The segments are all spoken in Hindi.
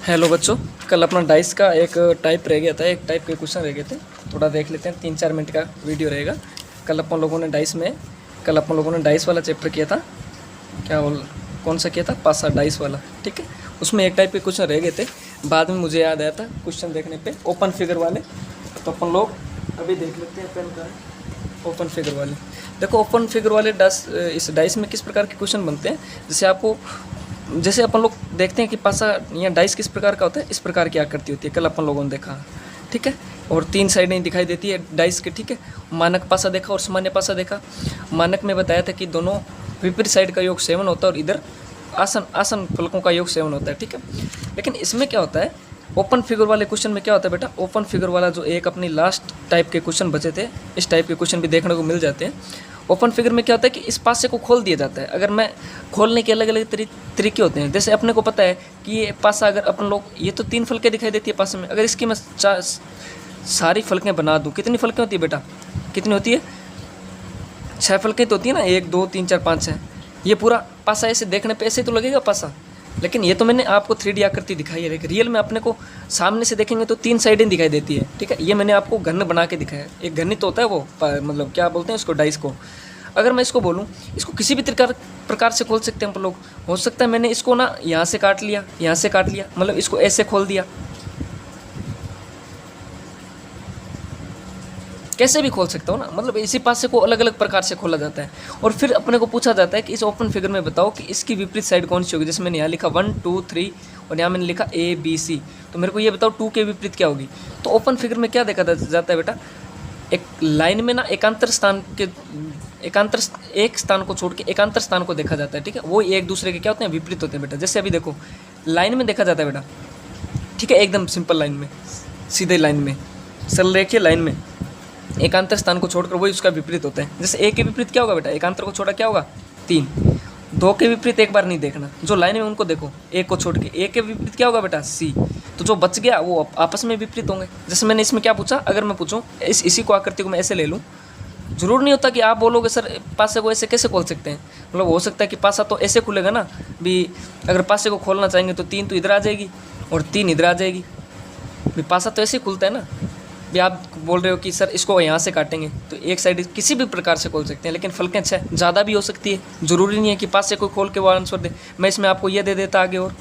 हेलो बच्चों, कल अपना डाइस का एक टाइप रह गया था, एक टाइप के क्वेश्चन रह गए थे। थोड़ा देख लेते हैं, 3-4 मिनट का वीडियो रहेगा। कल अपन लोगों ने डाइस वाला चैप्टर किया था। कौन सा किया था? पासा डाइस वाला, ठीक है। उसमें एक टाइप के क्वेश्चन रह गए थे, बाद में मुझे याद आया था क्वेश्चन देखने पे ओपन फिगर वाले। तो अपन लोग अभी देख लेते हैं पेन का है ओपन फिगर वाले। देखो, ओपन फिगर वाले इस डाइस में किस प्रकार के क्वेश्चन बनते हैं। जैसे अपन लोग देखते हैं कि पासा या डाइस किस प्रकार का होता है, इस प्रकार की आकृति होती है। कल अपन लोगों ने देखा, ठीक है। और 3 साइडें दिखाई देती है डाइस के, ठीक है। मानक पासा देखा और सामान्य पासा देखा। मानक में बताया था कि दोनों विपरीत साइड का योग 7 होता है और इधर आसन फलकों का योग 7 होता है, ठीक है। लेकिन इसमें क्या होता है, ओपन फिगर वाले क्वेश्चन में क्या होता है बेटा, ओपन फिगर वाला जो एक अपनी लास्ट टाइप के क्वेश्चन बचे थे, इस टाइप के क्वेश्चन भी देखने को मिल जाते हैं। ओपन फिगर में क्या होता है कि इस पासे को खोल दिया जाता है। अगर मैं खोलने के अलग अलग तरीके होते हैं। जैसे अपने को पता है कि ये पासा, अगर अपन लोग, ये तो 3 फलकें दिखाई देती है पासे में, अगर इसकी मैं सारी फलकें बना दूँ, कितनी फलकें होती है बेटा? कितनी होती है? 6 फलकें तो होती है ना, 1 2 3 4 5 6। ये पूरा पासा ऐसे देखने पे ऐसे तो लगेगा पासा, लेकिन ये तो मैंने आपको 3D आकृति दिखाई है। लेकिन रियल में अपने को सामने से देखेंगे तो 3 साइडें दिखाई देती है, ठीक है। ये मैंने आपको घन बना के दिखाया। एक घनित होता है वो, मतलब क्या बोलते हैं उसको, डाइस को। अगर मैं इसको बोलूँ, इसको किसी भी प्रकार से खोल सकते हैं हम लोग। हो सकता है मैंने इसको ना यहाँ से काट लिया, यहाँ से काट लिया, मतलब इसको ऐसे खोल दिया, कैसे भी खोल सकता हूँ ना। मतलब इसी पासे को अलग अलग प्रकार से खोला जाता है। और फिर अपने को पूछा जाता है कि इस ओपन फिगर में बताओ कि इसकी विपरीत साइड कौन सी होगी। जैसे मैंने यहाँ लिखा 1 2 3 और यहाँ मैंने लिखा ABC, तो मेरे को ये बताओ 2 के विपरीत क्या होगी। तो ओपन फिगर में क्या देखा जाता है बेटा, एक लाइन में ना एक स्थान को छोड़ के एकांतर स्थान को देखा जाता है, ठीक है। वो एक दूसरे के क्या होते हैं, विपरीत होते हैं बेटा। जैसे अभी देखो, लाइन में देखा जाता है बेटा, ठीक है, एकदम सिंपल लाइन में, सीधे लाइन में, सरल रेखीय लाइन में एकांतर स्थान को छोड़कर वही उसका विपरीत होता है। जैसे ए के विपरीत क्या होगा बेटा, एकांतर को छोड़ा क्या होगा 3। 2 के विपरीत एक बार नहीं देखना, जो लाइन में उनको देखो, एक को छोड़ के। ए के विपरीत क्या होगा बेटा, C। तो जो बच गया वो आपस में विपरीत होंगे। जैसे मैंने इसमें क्या पूछा, अगर मैं पूछूं इसी को आकृति को मैं ऐसे ले लूँ, जरूर नहीं होता कि आप बोलोगे सर पासे को ऐसे कैसे खोल सकते हैं। मतलब हो सकता है कि पासा तो ऐसे खुलेगा ना भी, अगर पासे को खोलना चाहेंगे तो 3 तो इधर आ जाएगी और 3 इधर आ जाएगी। भी पासा तो ऐसे ही खुलता है ना। भी आप बोल रहे हो कि सर इसको यहाँ से काटेंगे तो एक साइड किसी भी प्रकार से खोल सकते हैं, लेकिन फलकें 6 ज़्यादा भी हो सकती है। ज़रूरी नहीं है कि पासे को खोल के वो आंसर दे। मैं इसमें आपको ये दे देता आगे। और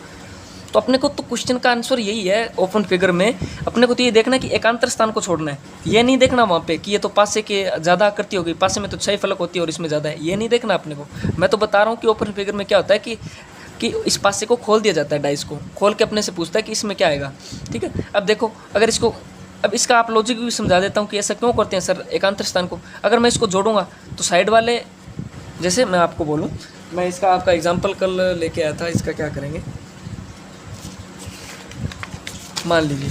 तो अपने को तो क्वेश्चन का आंसर यही है ओपन फिगर में। अपने को तो ये देखना है कि एकांतर स्थान को छोड़ना है। ये नहीं देखना वहाँ पे कि ये तो पासे के ज़्यादा आकृति होगी, पासे में तो 6 फलक होती है और इसमें ज़्यादा है, ये नहीं देखना अपने को। मैं तो बता रहा हूँ कि ओपन फिगर में क्या होता है कि इस पासे को खोल दिया जाता है, डाइस को खोल के अपने से पूछता है कि इसमें क्या आएगा, ठीक है। अब देखो, अगर अब इसका आप लॉजिक भी समझा देता हूँ कि ऐसा क्यों करते हैं सर एकांतर स्थान को। अगर मैं इसको जोड़ूंगा तो साइड वाले, जैसे मैं आपको बोलूँ, मैं इसका आपका एग्जांपल कल लेके आया था। इसका क्या करेंगे, मान लीजिए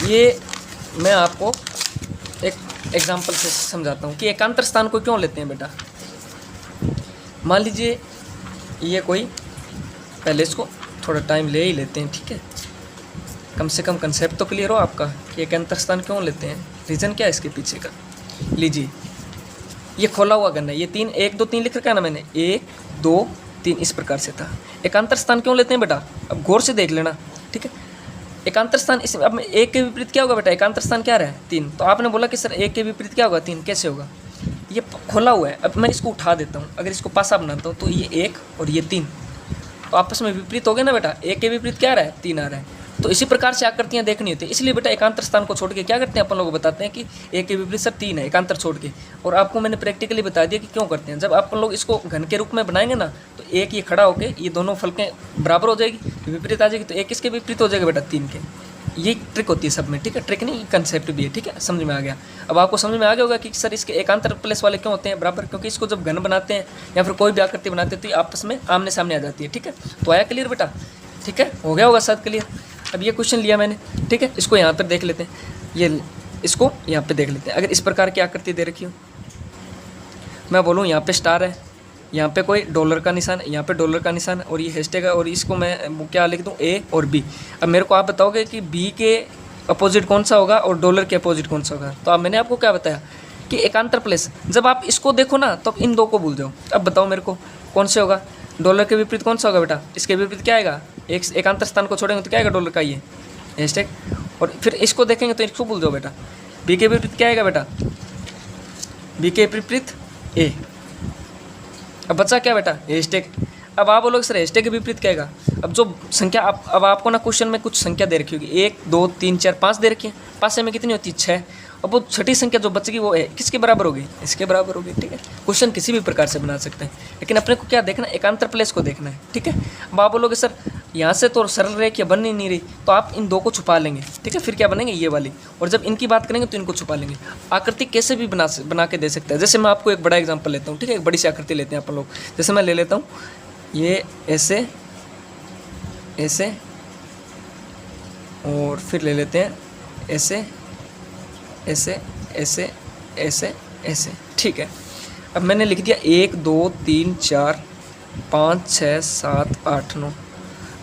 ये मैं आपको एक एग्जांपल से समझाता हूँ कि एकांतर स्थान को क्यों लेते हैं बेटा। मान लीजिए ये कोई, पहले इसको थोड़ा टाइम ले ही लेते हैं, ठीक है। कम से कम कंसेप्ट तो क्लियर हो आपका कि एकांतर स्थान क्यों लेते हैं, रीज़न क्या है इसके पीछे का। लीजिए ये खोला हुआ गन है, ये 3 1 2 3 लिख रखा है ना मैंने, 1 2 3 इस प्रकार से था। एकांतर स्थान क्यों लेते हैं बेटा, अब गौर से देख लेना, ठीक है। एकांतर स्थान इसमें, अब 1 के विपरीत क्या होगा बेटा, एकांतर स्थान क्या रहा है 3। तो आपने बोला कि सर 1 के विपरीत क्या होगा 3, कैसे होगा, ये खोला हुआ है। अब मैं इसको उठा देता हूँ, अगर इसको पासा बनाता हूँ तो ये 1 और ये 3 तो आपस में विपरीत हो गए ना बेटा। 1 के विपरीत क्या आ रहा है, 3 आ रहा है। तो इसी प्रकार से आकृतियाँ देखनी होती है। इसलिए बेटा एकांतर स्थान को छोड़ के क्या करते हैं अपन लोग, बताते हैं कि 1 के विपरीत सर 3 है, एकांतर छोड़ के। और आपको मैंने प्रैक्टिकली बता दिया कि क्यों करते हैं। जब अपन लोग इसको घन के रूप में बनाएंगे ना, तो एक ये खड़ा होके ये दोनों फलकें बराबर हो जाएगी, विपरीत आ जाएगी, तो एक इसके विपरीत हो जाएगा बेटा 3 के। ये ट्रिक होती है सब में, ठीक है। ट्रिक नहीं, कंसेप्ट भी है, ठीक है। समझ में आ गया। अब आपको समझ में आ गया होगा कि सर इसके एकांतर प्लेस वाले क्यों होते हैं बराबर, क्योंकि इसको जब घन बनाते हैं या फिर कोई भी आकृति बनाते हैं तो ये आपस में आमने सामने आ जाती है, ठीक है। तो आया क्लियर बेटा, ठीक है, हो गया होगा शायद क्लियर। अब ये क्वेश्चन लिया मैंने, ठीक है, इसको यहाँ पर देख लेते हैं, ये इसको यहाँ पे देख लेते हैं। अगर इस प्रकार की आकृति दे रखी हो, मैं बोलूँ यहाँ पे स्टार है, यहाँ पे कोई डॉलर का निशान है, यहाँ पे डॉलर का निशान है और ये हैशटैग है, और इसको मैं क्या लिख दूँ, A और B। अब मेरे को आप बताओगे कि B के अपोजिट कौन सा होगा और डॉलर के अपोजिट कौन सा होगा। तो अब मैंने आपको क्या बताया कि एकांतर प्लेस, जब आप इसको देखो ना तो इन दो को भूल जाओ। अब बताओ मेरे को कौन से होगा, डॉलर के विपरीत कौन सा होगा बेटा, इसके विपरीत क्या आएगा एक एकांतर स्थान को छोड़ेंगे तो क्या आएगा डॉलर का ये हैशटैग। और फिर इसको देखेंगे तो इसको भूल जाओ बेटा, बी के विपरीत क्या आएगा बेटा, बी के विपरीत ए। अब बचा क्या बेटा, हैशटैग। अब आप बोलोगे सर हैशटैग के विपरीत क्या आएगा। अब जो संख्या अब आपको ना क्वेश्चन में कुछ संख्या दे रखी होगी, 1 2 3 4 5 दे रखी है, 5 में कितनी होती है 6। अब वो छठी संख्या जो बचेगी वो है किसके बराबर होगी, इसके बराबर होगी। ठीक है, क्वेश्चन किसी भी प्रकार से बना सकते हैं, लेकिन अपने को क्या देखना है, एकांतर प्लेस को देखना है। ठीक है, अब आप बोलोगे सर यहाँ से तो सरल रेखा बन ही नहीं रही, तो आप इन दो को छुपा लेंगे। ठीक है, फिर क्या बनेंगे ये वाली, और जब इनकी बात करेंगे तो इनको छुपा लेंगे। आकृति कैसे भी बना के दे सकते हैं। जैसे मैं आपको एक बड़ा एग्जाम्पल लेता हूँ। ठीक है, एक बड़ी सी आकृति लेते हैं अपन लोग। जैसे मैं ले लेता हूँ ये ऐसे ऐसे, और फिर ले लेते हैं ऐसे ऐसे ऐसे ऐसे ऐसे। ठीक है, अब मैंने लिख दिया 1 2 3 4 5 6 7 8 9।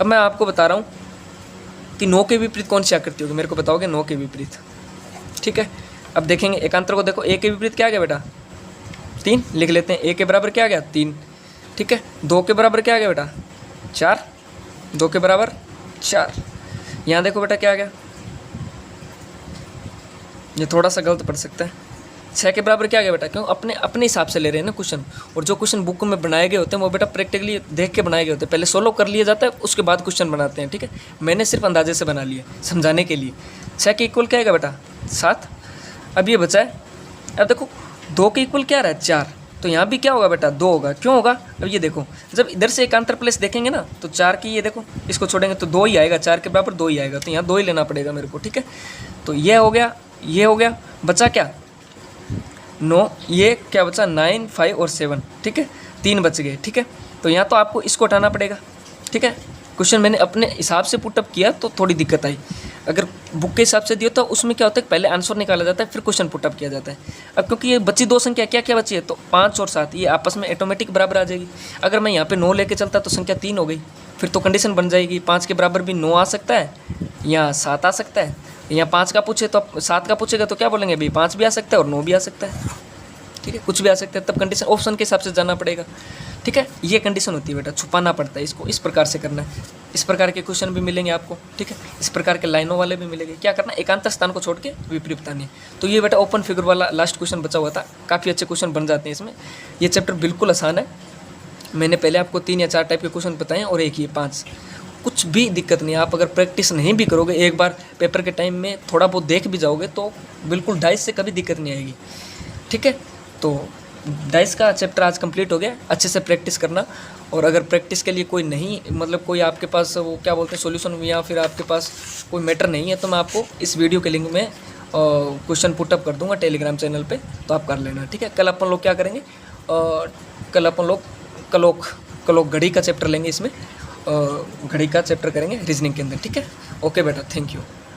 अब मैं आपको बता रहा हूँ कि 9 के विपरीत कौन सी आकृति होगी, मेरे को बताओगे 9 के विपरीत। ठीक है, अब देखेंगे एकांतर को देखो, ए के विपरीत क्या आ गया बेटा 3, लिख लेते हैं। ए के बराबर क्या आ गया 3। ठीक है, 2 के बराबर क्या आ गया बेटा 4, 2 के बराबर 4। यहाँ देखो बेटा क्या आ गया, ये थोड़ा सा गलत पढ़ सकता है। 6 के बराबर क्या आ गया बेटा, क्यों अपने हिसाब से ले रहे हैं ना क्वेश्चन, और जो क्वेश्चन बुक में बनाए गए होते हैं वो बेटा प्रैक्टिकली देख के बनाए गए होते हैं। पहले सोलो कर लिया जाता है, उसके बाद क्वेश्चन बनाते हैं। ठीक है, मैंने सिर्फ अंदाजे से बना लिया समझाने के लिए। 6 के इक्वल क्या आएगा बेटा 7। अब ये बचा है, अब देखो 2 के इक्वल क्या रहा है 4, तो यहाँ भी क्या होगा बेटा 2 होगा। क्यों होगा, अब ये देखो जब इधर से एकांतर प्लेस देखेंगे ना तो 4 की, ये देखो इसको छोड़ेंगे तो 2 ही आएगा, 4 के बराबर 2 ही आएगा, तो यहाँ 2 ही लेना पड़ेगा मेरे को। ठीक है, तो ये हो गया, ये हो गया, बचा क्या 9, ये क्या बचा 9 5 और 7। ठीक है, 3 बच गए। ठीक है, तो यहाँ तो आपको इसको हटाना पड़ेगा। ठीक है, क्वेश्चन मैंने अपने हिसाब से पुटअप किया तो थोड़ी दिक्कत आई। अगर बुक के हिसाब से दिया तो उसमें क्या होता है, पहले आंसर निकाला जाता है फिर क्वेश्चन पुटअप किया जाता है। अब क्योंकि ये बची 2 संख्या क्या क्या बची है, तो 5 और 7 ये आपस में ऑटोमेटिक बराबर आ जाएगी। अगर मैं यहाँ पे 9 लेके चलता तो संख्या 3 हो गई, फिर तो कंडीशन बन जाएगी 5 के बराबर भी 9 आ सकता है या 7 आ सकता है। यहाँ 5 का पूछे तो 7 का पूछेगा तो क्या बोलेंगे भाई 5 भी आ सकता है और 9 भी आ सकता है। ठीक है, कुछ भी आ सकता है, तब कंडीशन ऑप्शन के हिसाब से जाना पड़ेगा। ठीक है, ये कंडीशन होती है बेटा, छुपाना पड़ता है इसको, इस प्रकार से करना है। इस प्रकार के क्वेश्चन भी मिलेंगे आपको। ठीक है, इस प्रकार के लाइनों वाले भी मिलेंगे। क्या करना, एकांतर स्थान को छोड़ के विपरीत बतानी है। तो ये बेटा ओपन फिगर वाला लास्ट क्वेश्चन बचा हुआ था, काफ़ी अच्छे क्वेश्चन बन जाते हैं इसमें। ये चैप्टर बिल्कुल आसान है, मैंने पहले आपको 3 या 4 टाइप के क्वेश्चन बताए हैं और एक ये 5। कुछ भी दिक्कत नहीं है, आप अगर प्रैक्टिस नहीं भी करोगे, एक बार पेपर के टाइम में थोड़ा बहुत देख भी जाओगे तो बिल्कुल डाइस से कभी दिक्कत नहीं आएगी। ठीक है, तो डाइस का चैप्टर आज कंप्लीट हो गया। अच्छे से प्रैक्टिस करना, और अगर प्रैक्टिस के लिए कोई नहीं, मतलब कोई आपके पास वो क्या बोलते हैं सॉल्यूशन, या फिर आपके पास कोई मैटर नहीं है, तो मैं आपको इस वीडियो के लिंक में क्वेश्चन पुटअप कर दूंगा टेलीग्राम चैनल पे, तो आप कर लेना। ठीक है, कल अपन लोग क्या करेंगे, कल अपन लोग कलोक घड़ी का चैप्टर लेंगे, इसमें घड़ी का चैप्टर करेंगे रीजनिंग के अंदर। ठीक है, ओके बेटा, थैंक यू।